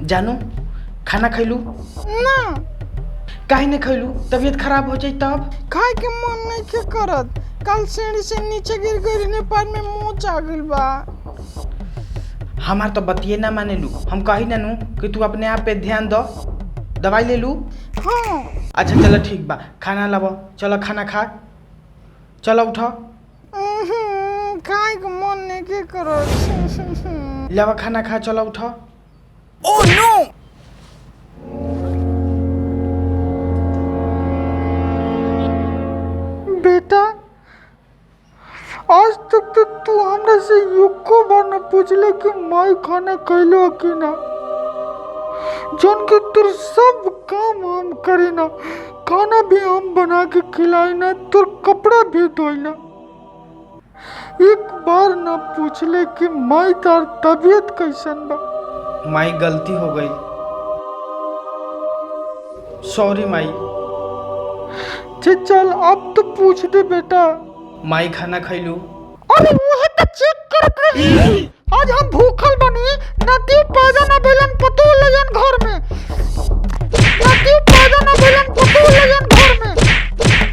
जानू खाना खैलू ना काहे नहीं खैलू? तबीयत खराब हो जाई तब। खाए के मन नहीं के करत। कल सीढ़ी से नीचे गिर गई ने पैर में मोच आ गइल बा। हमार तो बतिये ना माने लू। हम कही ना नू कि तू अपने आप पे ध्यान दो। दवाई ले लू। हाँ अच्छा चलो ठीक बा, खाना लाबो। चलो खाना खा, चलो उठो। खाए के मन नहीं के करत। लावा खाना खा, चलो उठो। Oh no! बेटा आज तक तो तू हमरा से एको बार न पूछले कि माई खाना खैलो कि ना। जन के तोर सब काम हम करे ना, खाना भी हम बना के खिलाई ना, तोर कपड़ा भी धोई ना। एक बार न पूछले कि माई तार तबीयत कैसन बा। माई गलती हो गई, सॉरी माई। चल अब तो पूछ दे बेटा। माई खाना खैलू? अरे वो तो चेक करत रही। आज हम भूखल बनी, नदी पैदा ना